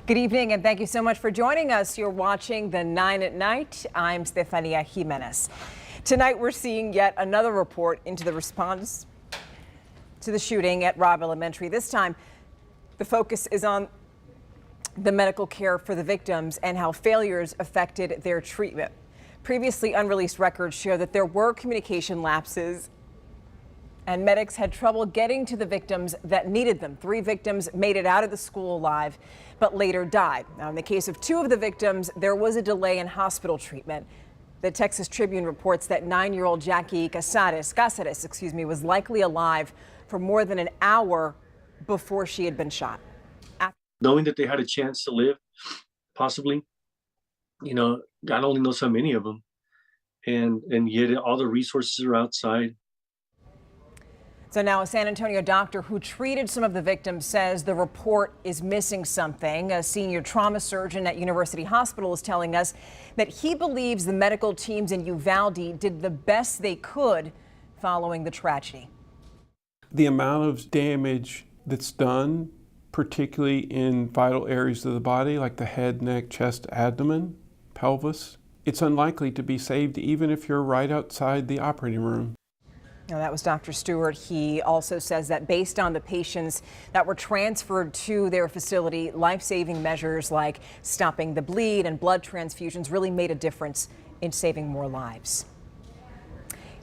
Good evening and thank you so much for joining us. You're watching the 9 at Night. I'm Stephania Jimenez. Tonight we're seeing yet another report into the response to the shooting at Robb Elementary. This time the focus is on the medical care for the victims and how failures affected their treatment. Previously unreleased records show that there were communication lapses and medics had trouble getting to the victims that needed them. 3 victims made it out of the school alive, but later died. Now, in the case of 2 of the victims, there was a delay in hospital treatment. The Texas Tribune reports that 9-year-old Jackie Casares, was likely alive for more than an hour before she had been shot. Knowing that they had a chance to live, possibly, God only knows how many of them, and yet all the resources are outside. So now a San Antonio doctor who treated some of the victims says the report is missing something. A senior trauma surgeon at University Hospital is telling us that he believes the medical teams in Uvalde did the best they could following the tragedy. The amount of damage that's done, particularly in vital areas of the body like the head, neck, chest, abdomen, pelvis, it's unlikely to be saved even if you're right outside the operating room. Now, that was Dr. Stewart. He also says that based on the patients that were transferred to their facility, life-saving measures like stopping the bleed and blood transfusions really made a difference in saving more lives.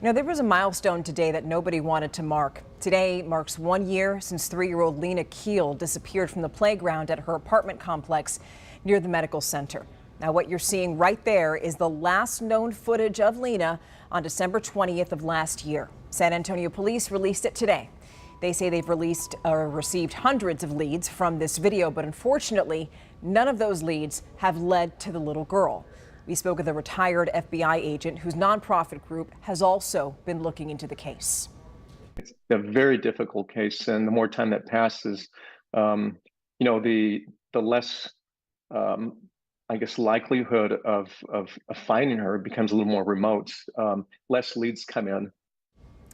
There was a milestone today that nobody wanted to mark. Today marks 1 year since 3-year-old Lina Khil disappeared from the playground at her apartment complex near the medical center. Now, what you're seeing right there is the last known footage of Lina on December 20th of last year. San Antonio police released it today. They say they've received hundreds of leads from this video, but unfortunately, none of those leads have led to the little girl. We spoke with a retired FBI agent whose nonprofit group has also been looking into the case. It's a very difficult case, and the more time that passes, the less, I guess, likelihood of finding her becomes a little more remote. Less leads come in.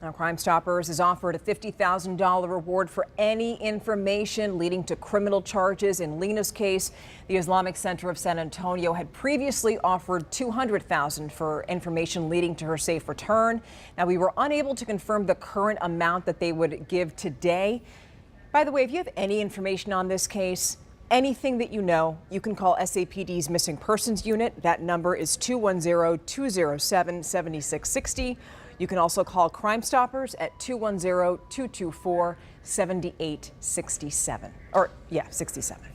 Now, Crime Stoppers has offered a $50,000 reward for any information leading to criminal charges in Lina's case. The Islamic Center of San Antonio had previously offered $200,000 for information leading to her safe return. Now, we were unable to confirm the current amount that they would give today. By the way, if you have any information on this case, anything that you know, you can call SAPD's Missing Persons Unit. That number is 210-207-7660. You can also call Crime Stoppers at 210-224-7867. 67.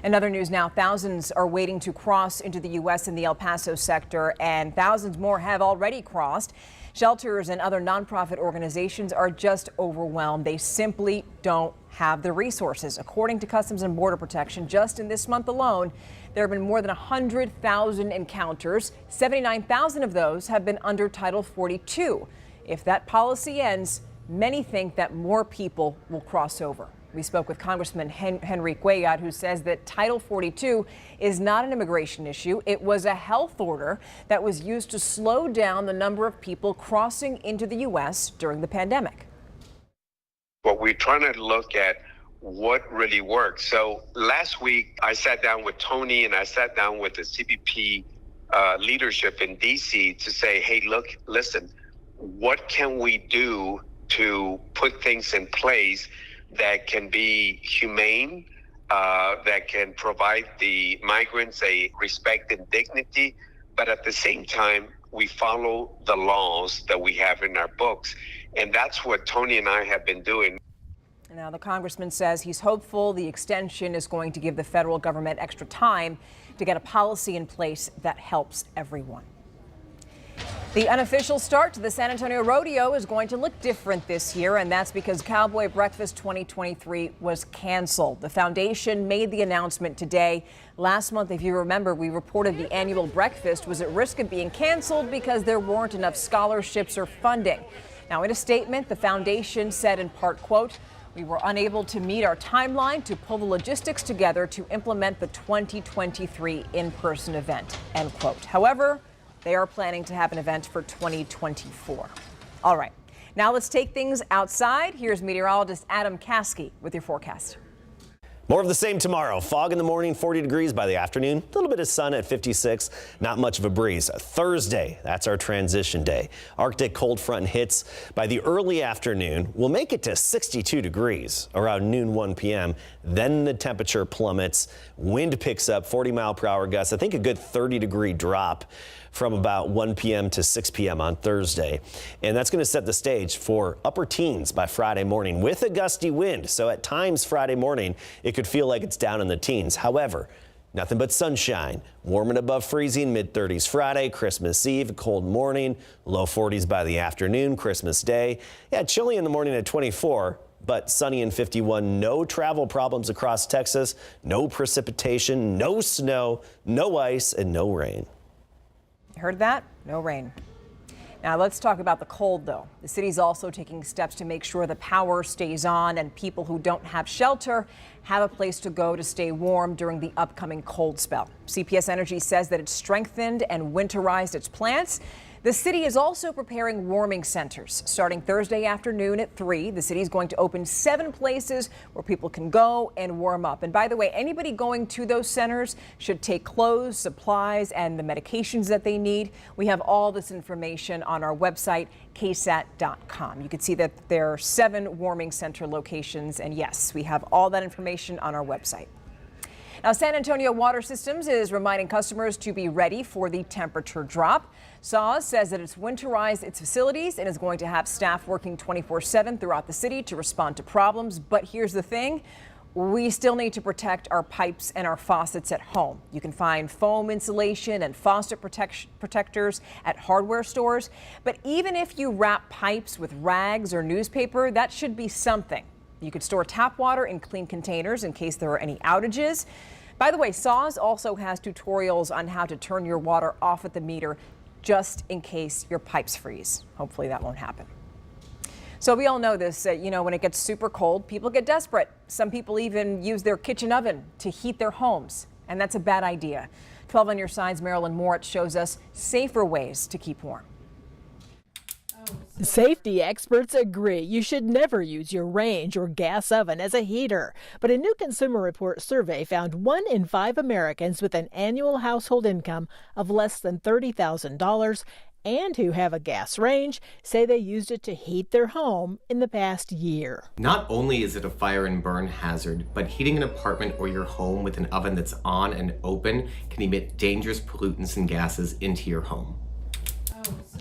In other news now, thousands are waiting to cross into the U.S. in the El Paso sector, and thousands more have already crossed. Shelters and other nonprofit organizations are just overwhelmed. They simply don't have the resources. According to Customs and Border Protection, just in this month alone, there have been more than 100,000 encounters. 79,000 of those have been under Title 42. If that policy ends, many think that more people will cross over. We spoke with Congressman Henry Cuellar, who says that Title 42 is not an immigration issue. It was a health order that was used to slow down the number of people crossing into the U.S. during the pandemic. But we're trying to look at what really works. So last week, I sat down with Tony and I sat down with the CBP leadership in D.C. to say, hey, look, listen, what can we do to put things in place that can be humane, that can provide the migrants a respect and dignity, but at the same time, we follow the laws that we have in our books. And that's what Tony and I have been doing. Now, the congressman says he's hopeful the extension is going to give the federal government extra time to get a policy in place that helps everyone. The unofficial start to the San Antonio Rodeo is going to look different this year, and that's because Cowboy Breakfast 2023 was canceled. The foundation made the announcement today. Last month, if you remember, we reported the annual breakfast was at risk of being canceled because there weren't enough scholarships or funding. Now, in a statement, the foundation said in part, quote, "We were unable to meet our timeline to pull the logistics together to implement the 2023 in-person event," end quote. However, they are planning to have an event for 2024. All right, now let's take things outside. Here's meteorologist Adam Caskey with your forecast. More of the same tomorrow. Fog in the morning, 40 degrees by the afternoon. A little bit of sun at 56. Not much of a breeze. Thursday, that's our transition day. Arctic cold front hits by the early afternoon. We'll make it to 62 degrees around noon 1 p.m. Then the temperature plummets. Wind picks up 40-mile-per-hour gusts. I think a good 30-degree drop from about 1 p.m. to 6 p.m. on Thursday. And that's going to set the stage for upper teens by Friday morning with a gusty wind. So at times Friday morning, it could feel like it's down in the teens. However, nothing but sunshine. Warm and above freezing, mid-30s Friday, Christmas Eve, cold morning, low 40s by the afternoon, Christmas Day. Yeah, chilly in the morning at 24. But sunny and 51, no travel problems across Texas, no precipitation, no snow, no ice, and no rain. Heard that? No rain. Now let's talk about the cold, though. The city's also taking steps to make sure the power stays on and people who don't have shelter have a place to go to stay warm during the upcoming cold spell. CPS Energy says that it's strengthened and winterized its plants. The city is also preparing warming centers. Starting Thursday afternoon at 3, the city is going to open 7 places where people can go and warm up. And by the way, anybody going to those centers should take clothes, supplies, and the medications that they need. We have all this information on our website, KSAT.com. You can see that there are 7 warming center locations. And yes, we have all that information on our website. Now, San Antonio Water Systems is reminding customers to be ready for the temperature drop. SAWS says that it's winterized its facilities and is going to have staff working 24/7 throughout the city to respond to problems. But here's the thing. We still need to protect our pipes and our faucets at home. You can find foam insulation and faucet protectors at hardware stores. But even if you wrap pipes with rags or newspaper, that should be something. You could store tap water in clean containers in case there are any outages. By the way, SAWS also has tutorials on how to turn your water off at the meter just in case your pipes freeze. Hopefully that won't happen. So we all know this, when it gets super cold, people get desperate. Some people even use their kitchen oven to heat their homes, and that's a bad idea. 12 on your side's Marilyn Moritz shows us safer ways to keep warm. Safety experts agree you should never use your range or gas oven as a heater. But a new Consumer Report survey found 1 in 5 Americans with an annual household income of less than $30,000 and who have a gas range say they used it to heat their home in the past year. Not only is it a fire and burn hazard, but heating an apartment or your home with an oven that's on and open can emit dangerous pollutants and gases into your home.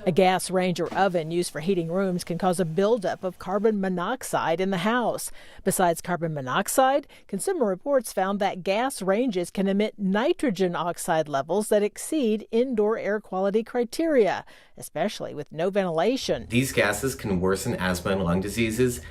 A gas range or oven used for heating rooms can cause a buildup of carbon monoxide in the house. Besides carbon monoxide, Consumer Reports found that gas ranges can emit nitrogen oxide levels that exceed indoor air quality criteria, especially with no ventilation. These gases can worsen asthma and lung diseases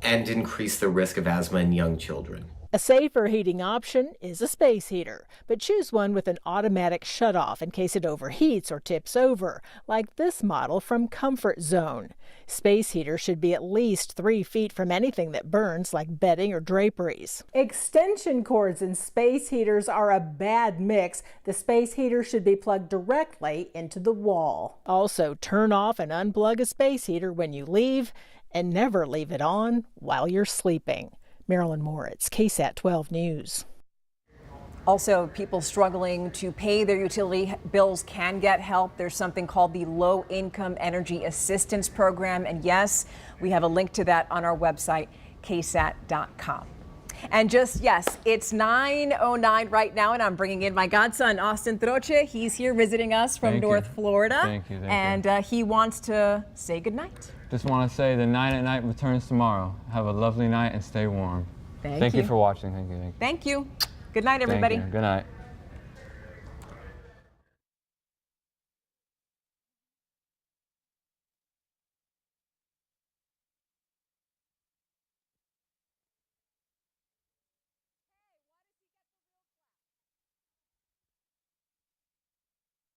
and increase the risk of asthma in young children. A safer heating option is a space heater, but choose one with an automatic shutoff in case it overheats or tips over, like this model from Comfort Zone. Space heaters should be at least 3 feet from anything that burns, like bedding or draperies. Extension cords in space heaters are a bad mix. The space heater should be plugged directly into the wall. Also, turn off and unplug a space heater when you leave, and never leave it on while you're sleeping. Marilyn Moritz, KSAT 12 News. Also, people struggling to pay their utility bills can get help. There's something called the Low Income Energy Assistance Program. And yes, we have a link to that on our website, KSAT.com. And yes, it's 9:09 right now, and I'm bringing in my godson, Austin Troche. He's here visiting us from North Florida. Thank you. And he wants to say goodnight. Just want to say the 9 at Night returns tomorrow. Have a lovely night and stay warm. Thank you for watching. Thank you. Thank you. Good night, everybody. Good night.